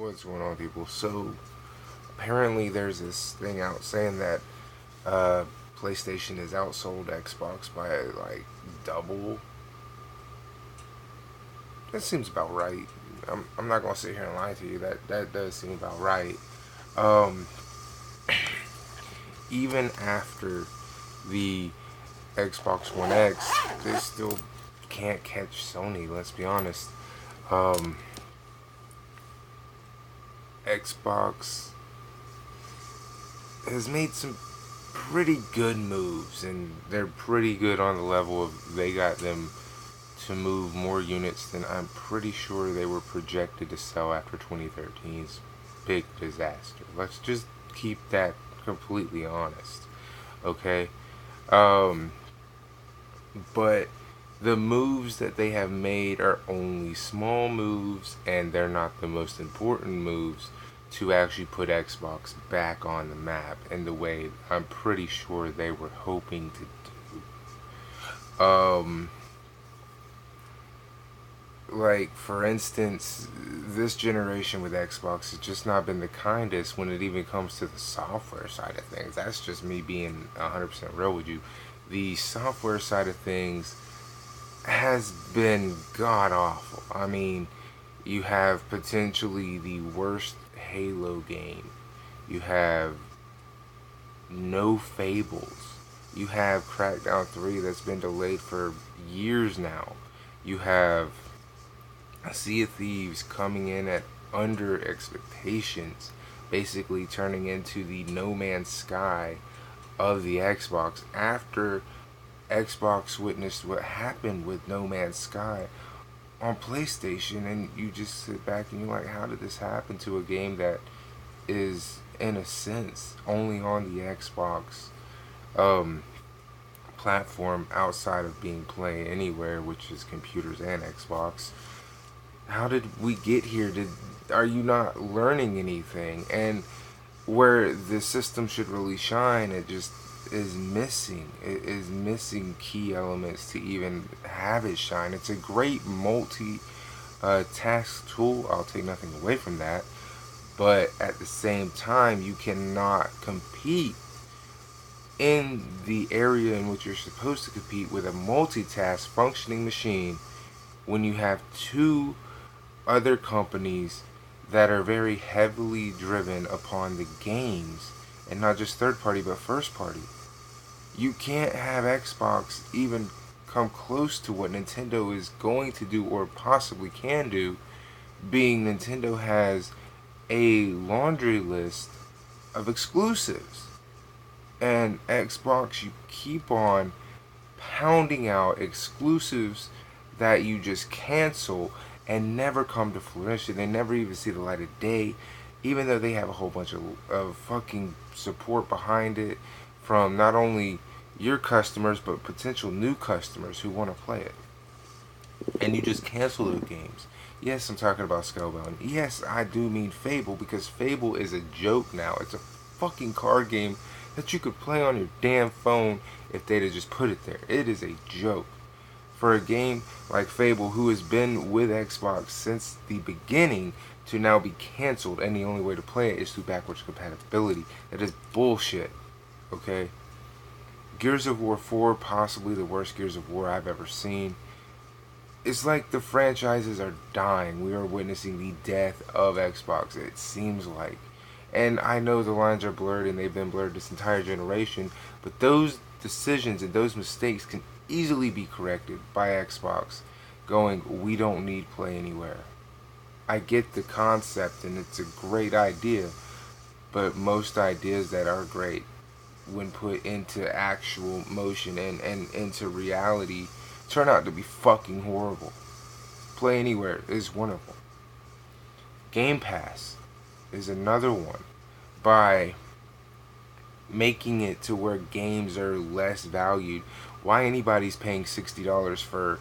What's going on, people? So, apparently there's this thing out saying that uh, PlayStation has outsold Xbox by like double. That seems about right. I'm not gonna sit here and lie to you. That does seem about right. Um, Even after the Xbox One X, they still can't catch Sony. Let's be honest. Um, Xbox has made some pretty good moves, and they're pretty good on the level of they got them to move more units than I'm pretty sure they were projected to sell after 2013's big disaster. Let's just keep that completely honest, okay? Um, but the moves that they have made are only small moves, and they're not the most important moves to actually put Xbox back on the map in the way I'm pretty sure they were hoping to do. Like, for instance, this generation with Xbox has just not been the kindest when it even comes to the software side of things. That's just me being 100% real with you. The software side of things has been god awful. I mean, you have potentially the worst Halo game. You have no Fables. You have Crackdown 3 that's been delayed for years now. You have Sea of Thieves coming in at under expectations, basically turning into the No Man's Sky of the Xbox after Xbox witnessed what happened with No Man's Sky on PlayStation, and you just sit back and you're like, how did this happen to a game that is, in a sense, only on the Xbox um, platform outside of being played anywhere, which is computers and Xbox? How did we get here? Are you not learning anything? And where the system should really shine, it just is missing. It is missing key elements to even have it shine. It's a great multi task tool. I'll take nothing away from that. But at the same time, you cannot compete in the area in which you're supposed to compete with a multitask functioning machine when you have two other companies that are very heavily driven upon the games, and not just third party but first party. You can't have Xbox even come close to what Nintendo is going to do or possibly can do, being Nintendo has a laundry list of exclusives. And Xbox, you keep on pounding out exclusives that you just cancel and never come to fruition. They never even see the light of day, even though they have a whole bunch of fucking support behind it from not only your customers but potential new customers who want to play it. And you just cancel those games. Yes, I'm talking about Scalebound. Yes, I do mean Fable, because Fable is a joke now. It's a fucking card game that you could play on your damn phone if they'd have just put it there. It is a joke. For a game like Fable, who has been with Xbox since the beginning, to now be canceled and the only way to play it is through backwards compatibility. That is bullshit. Okay? Gears of War 4, possibly the worst Gears of War I've ever seen. It's like the franchises are dying. We are witnessing the death of Xbox, it seems like. And I know the lines are blurred and they've been blurred this entire generation, but those decisions and those mistakes can easily be corrected by Xbox going, we don't need Play Anywhere. I get the concept and it's a great idea, but most ideas that are great, when put into actual motion and into reality, turn out to be fucking horrible. Play Anywhere is one of them. Game Pass is another one. By making it to where games are less valued, why anybody's paying $60 for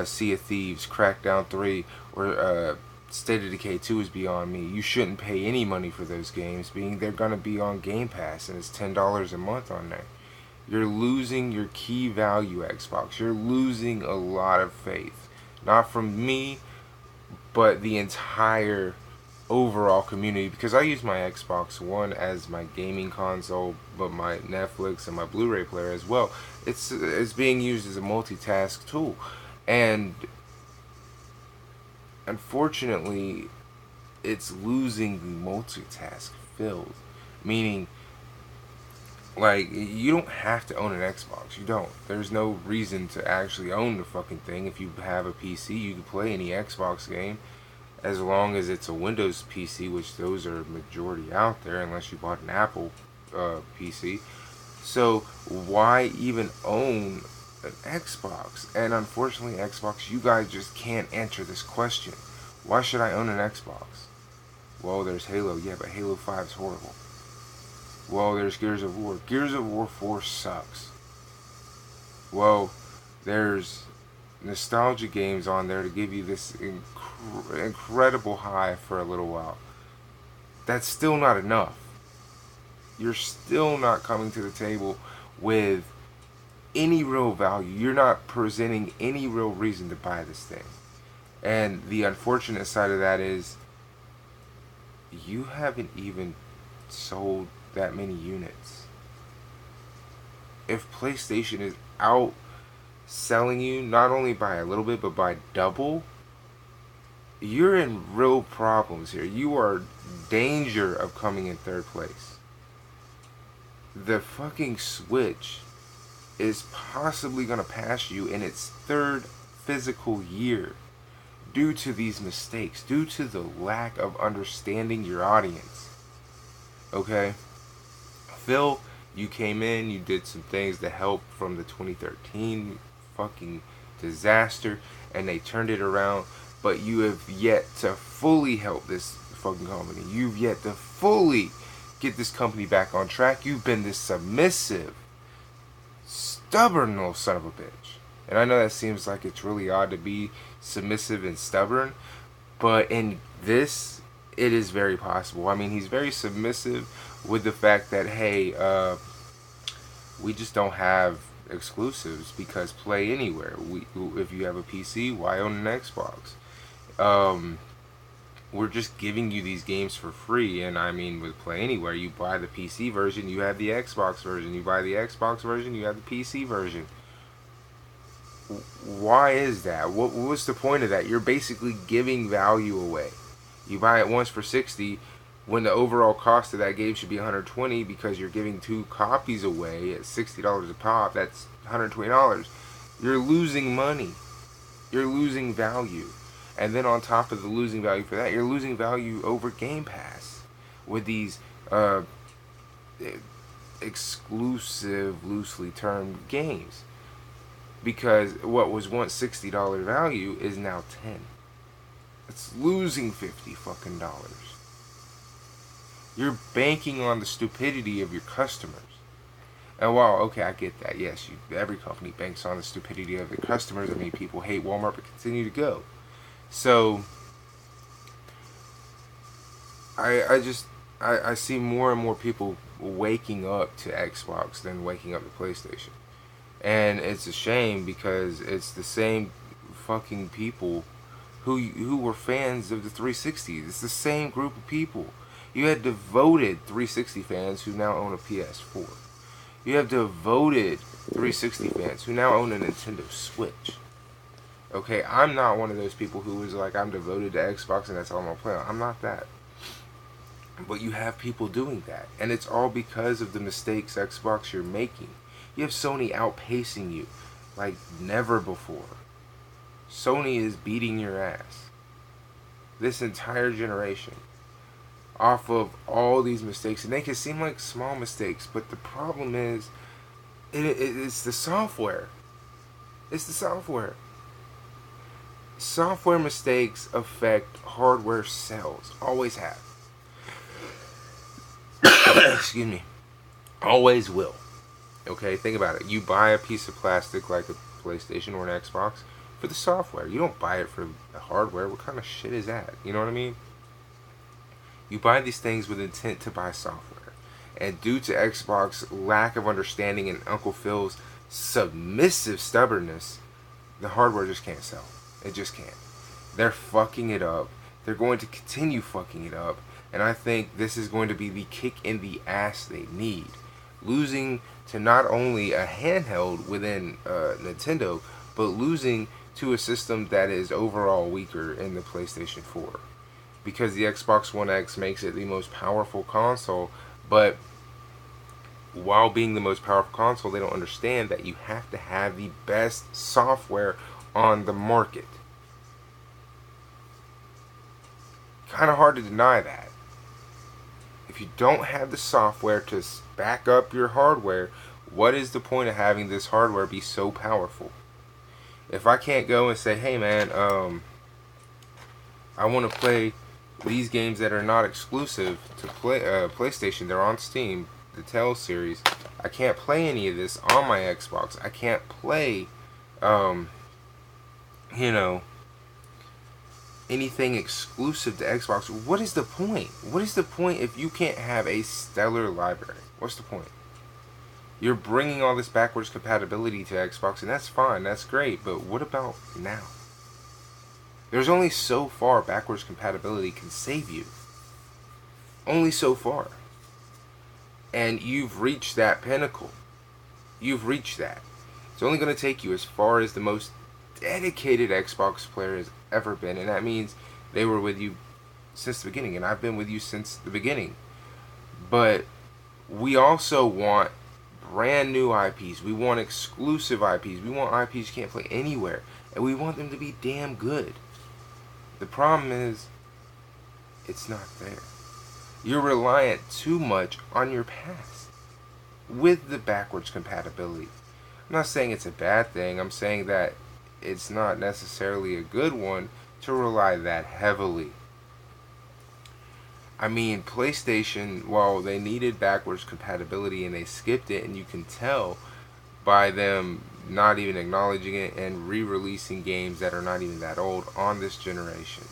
Sea of Thieves, Crackdown 3, or State of Decay 2 is beyond me. You shouldn't pay any money for those games, being they're going to be on Game Pass and it's $10 a month on there. You're losing your key value, Xbox. You're losing a lot of faith. Not from me, but the entire overall community, because I use my Xbox One as my gaming console, but my Netflix and my Blu-ray player as well. It's being used as a multitask tool, and unfortunately, it's losing the multitask filled, meaning like you don't have to own an Xbox. You don't. There's no reason to actually own the fucking thing. If you have a PC, you can play any Xbox game as long as it's a Windows PC, which those are majority out there, unless you bought an Apple PC. So why even own an Xbox? And unfortunately, Xbox, you guys just can't answer this question. Why should I own an Xbox? Well, there's Halo. Yeah, but Halo 5 is horrible. Well, there's Gears of War. Gears of War 4 sucks. Well, there's nostalgia games on there to give you this incredible high for a little while. That's still not enough. You're still not coming to the table with any real value. You're not presenting any real reason to buy this thing. And the unfortunate side of that is you haven't even sold that many units. If PlayStation is out selling you not only by a little bit but by double, you're in real problems here. You are danger of coming in third place. The fucking Switch is possibly going to pass you in its third physical year due to these mistakes, due to the lack of understanding your audience. Okay? Phil, you came in, you did some things to help from the 2013 fucking disaster, and they turned it around, but you have yet to fully help this fucking company. You've yet to fully get this company back on track. You've been this submissive, stubborn little son of a bitch. And I know that seems like it's really odd to be submissive and stubborn, but in this, it is very possible. I mean, he's very submissive with the fact that, hey, we just don't have exclusives because play anywhere. If you have a PC, why own an Xbox? We're just giving you these games for free. And I mean, with Play Anywhere, you buy the PC version, you have the Xbox version. You buy the Xbox version, you have the PC version. Why is that? What's the point of that? You're basically giving value away. You buy it once for $60 when the overall cost of that game should be $120 because you're giving 2 copies away at $60 a pop. That's $120. You're losing money. You're losing value. And then on top of the losing value for that, you're losing value over Game Pass with these exclusive, loosely termed games. Because what was once $60 value is now $10. It's losing $50 fucking dollars. You're banking on the stupidity of your customers. And while, okay, I get that. Yes, every company banks on the stupidity of their customers. I mean, people hate Walmart but continue to go. So, I see more and more people waking up to Xbox than waking up to PlayStation. And it's a shame because it's the same fucking people who were fans of the 360. It's the same group of people. You had devoted 360 fans who now own a PS4. You have devoted 360 fans who now own a Nintendo Switch. Okay, I'm not one of those people who was like, I'm devoted to Xbox and that's all I'm going to play on. I'm not that. But you have people doing that. And it's all because of the mistakes, Xbox, you're making. You have Sony outpacing you like never before. Sony is beating your ass. This entire generation. Off of all these mistakes. And they can seem like small mistakes. But the problem is, it's the software. It's the software. Software mistakes affect hardware sales. Always have. Excuse me. Always will. Okay, think about it. You buy a piece of plastic like a PlayStation or an Xbox for the software. You don't buy it for the hardware. What kind of shit is that? You know what I mean? You buy these things with intent to buy software. And due to Xbox lack of understanding and Uncle Phil's submissive stubbornness, the hardware just can't sell. It just can't. They're fucking it up. they're going to continue fucking it up. And I think this is going to be the kick in the ass they need. Losing to not only a handheld within Nintendo, but losing to a system that is overall weaker in the PlayStation 4. Because the Xbox One X makes it the most powerful console, but while being the most powerful console, they don't understand that you have to have the best software on the market. Kind of hard to deny that. If you don't have the software to back up your hardware, what is the point of having this hardware be so powerful? If I can't go and say, hey man, I want to play these games that are not exclusive to PlayStation, they're on Steam, the Tales series, I can't play any of this on my Xbox. I can't play, you know, anything exclusive to Xbox. What is the point? What is the point if you can't have a stellar library? What's the point? You're bringing all this backwards compatibility to Xbox, and that's fine, that's great, but what about now? There's only so far backwards compatibility can save you. Only so far. And you've reached that pinnacle. You've reached that. It's only going to take you as far as the most dedicated Xbox player has ever been, and that means they were with you since the beginning, and I've been with you since the beginning. But we also want brand new IPs. We want exclusive IPs. We want IPs you can't play anywhere, and we want them to be damn good. The problem is, it's not there. You're reliant too much on your past with the backwards compatibility. I'm not saying it's a bad thing. I'm saying that it's not necessarily a good one to rely that heavily. I mean, PlayStation, while they needed backwards compatibility and they skipped it, and you can tell by them not even acknowledging it and re-releasing games that are not even that old on this generation,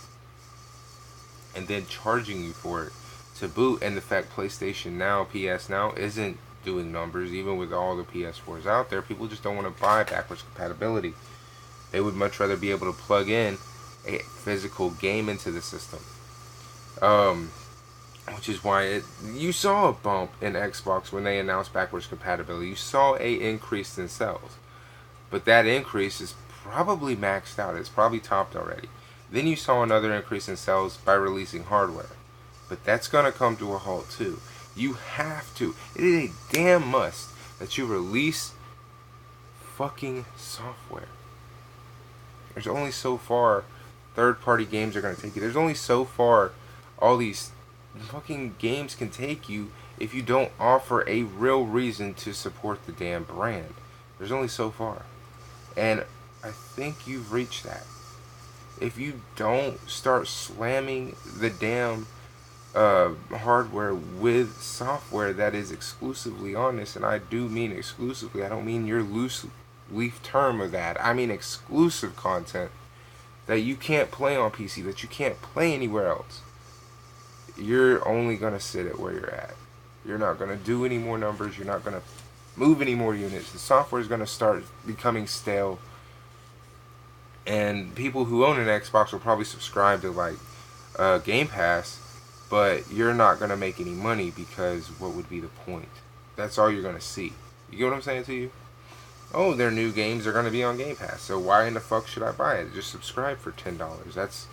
and then charging you for it to boot. And the fact PlayStation Now, PS Now, isn't doing numbers, even with all the PS4s out there. People just don't want to buy backwards compatibility. They would much rather be able to plug in a physical game into the system. Which is why you saw a bump in Xbox when they announced backwards compatibility. You saw a increase in sales. But that increase is probably maxed out. It's probably topped already. Then you saw another increase in sales by releasing hardware. But that's going to come to a halt too. You have to. It is a damn must that you release fucking software. There's only so far third-party games are going to take you. There's only so far all these fucking games can take you if you don't offer a real reason to support the damn brand. There's only so far. And I think you've reached that. If you don't start slamming the damn hardware with software that is exclusively on this, and I do mean exclusively, I don't mean your loose leaf term of that. I mean exclusive content that you can't play on PC, that you can't play anywhere else. You're only going to sit at where you're at. You're not going to do any more numbers. You're not going to move any more units. The software is going to start becoming stale. And people who own an Xbox will probably subscribe to like Game Pass, but you're not going to make any money because what would be the point? That's all you're going to see. You get what I'm saying to you? Oh, their new games are going to be on Game Pass, so why in the fuck should I buy it? Just subscribe for $10. That's,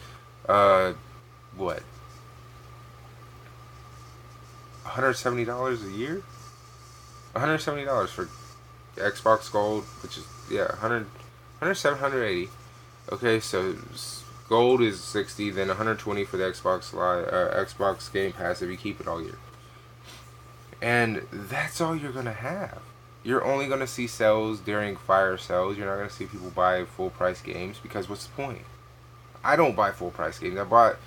what? $170 a year? $170 for Xbox Gold, which is, yeah, 180. Okay, so Gold is 60, then 120 for the Xbox Live, Xbox Game Pass if you keep it all year. And that's all you're going to have. You're only going to see sales during fire sales. You're not going to see people buy full price games because what's the point? I don't buy full price games. I bought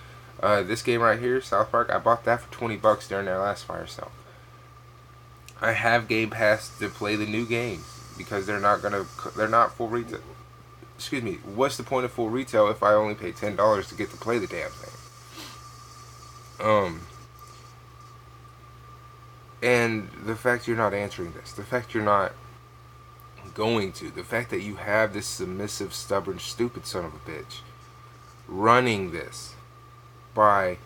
this game right here, South Park. I bought that for $20 during their last fire sale. I have Game Pass to play the new games because they're not full retail. Excuse me. What's the point of full retail if I only pay $10 to get to play the damn thing? And the fact you're not answering this, the fact you're not going to, the fact that you have this submissive, stubborn, stupid son of a bitch running this, by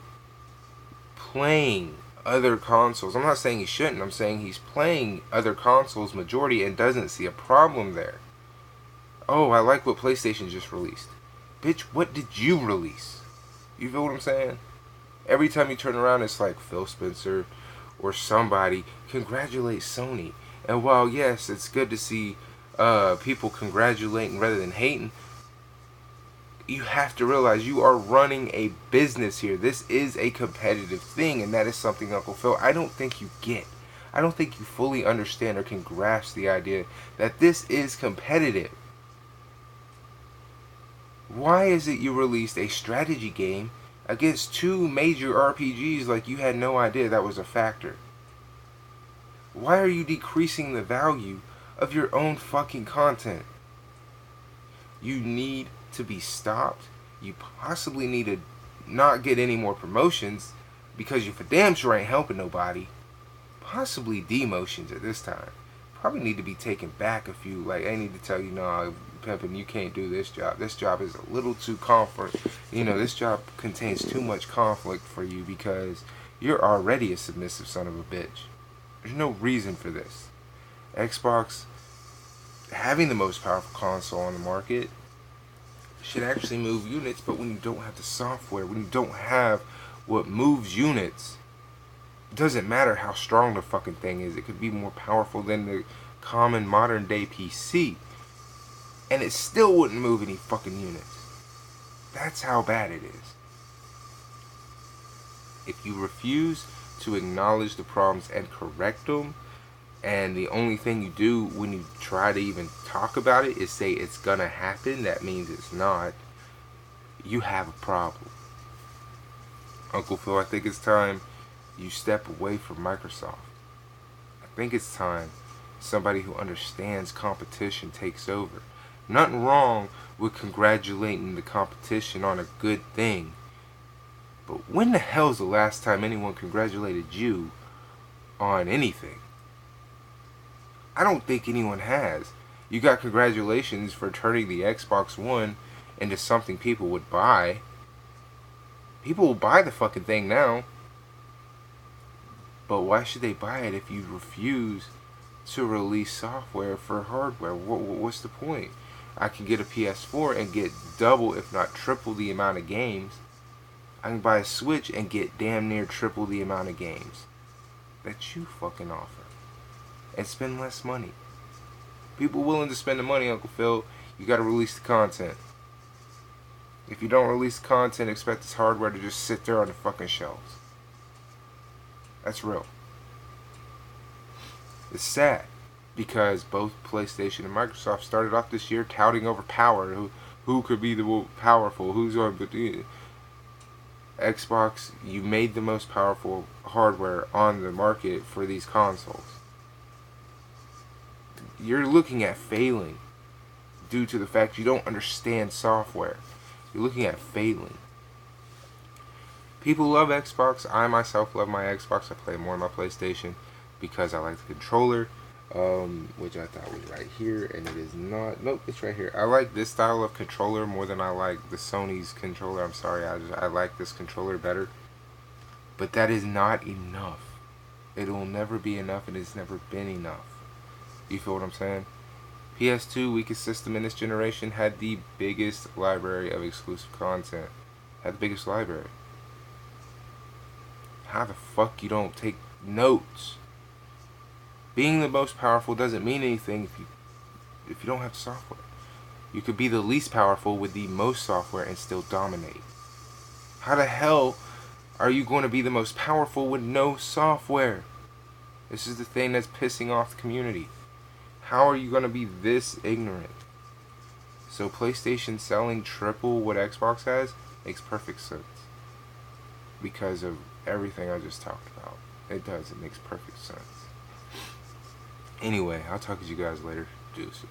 playing other consoles. I'm not saying he shouldn't. I'm saying he's playing other consoles majority and doesn't see a problem there. Oh, I like what PlayStation just released. Bitch, what did you release? You feel what I'm saying? Every time you turn around, it's like Phil Spencer or somebody congratulate Sony. And while yes, it's good to see people congratulating rather than hating, you have to realize you are running a business here. This is a competitive thing, and that is something, Uncle Phil, I don't think you get. I don't think you fully understand or can grasp the idea that this is competitive. Why is it you released a strategy game against two major RPGs like you had no idea that was a factor? Why are you decreasing the value of your own fucking content? You need to be stopped. You possibly need to not get any more promotions because you for damn sure ain't helping nobody. Possibly demotions at this time. Probably need to be taken back a few. Like, I need to tell you, no, Pimpin', you can't do this job. This job is a little too this job contains too much conflict for you because you're already a submissive son of a bitch. There's no reason for this. Xbox, having the most powerful console on the market, should actually move units, but when you don't have the software, when you don't have what moves units, it doesn't matter how strong the fucking thing is. It could be more powerful than the common modern day PC, and it still wouldn't move any fucking units. That's how bad it is. If you refuse to acknowledge the problems and correct them, and the only thing you do when you try to even talk about it is say it's gonna happen, that means it's not, you have a problem. Uncle Phil, I think it's time you step away from Microsoft. I think it's time somebody who understands competition takes over. Nothing wrong with congratulating the competition on a good thing. But when the hell's the last time anyone congratulated you on anything? I don't think anyone has. You got congratulations for turning the Xbox One into something people would buy. People will buy the fucking thing now. But why should they buy it if you refuse to release software for hardware? What's the point? I can get a PS4 and get double, if not triple, the amount of games. I can buy a Switch and get damn near triple the amount of games that you fucking offer. And spend less money. People willing to spend the money, Uncle Phil, you gotta release the content. If you don't release the content, expect this hardware to just sit there on the fucking shelves. That's real. It's sad because both PlayStation and Microsoft started off this year touting over power. Who could be the most powerful? Who's going to be? Xbox, you made the most powerful hardware on the market for these consoles. You're looking at failing due to the fact you don't understand software. You're looking at failing. People love Xbox. I myself love my Xbox. I play more on my PlayStation because I like the controller, which I thought was right here, and it is not. Nope, it's right here. I like this style of controller more than I like the Sony's controller. I'm sorry, I like this controller better. But that is not enough. It will never be enough, and it's never been enough. You feel what I'm saying? PS2, weakest system in this generation, had the biggest library of exclusive content. Had the biggest library. How the fuck you don't take notes? Being the most powerful doesn't mean anything if you don't have software. You could be the least powerful with the most software and still dominate. How the hell are you going to be the most powerful with no software? This is the thing that's pissing off the community. How are you going to be this ignorant? So PlayStation selling triple what Xbox has makes perfect sense. Because of everything I just talked about. It does. It makes perfect sense. Anyway, I'll talk to you guys later. Deuces.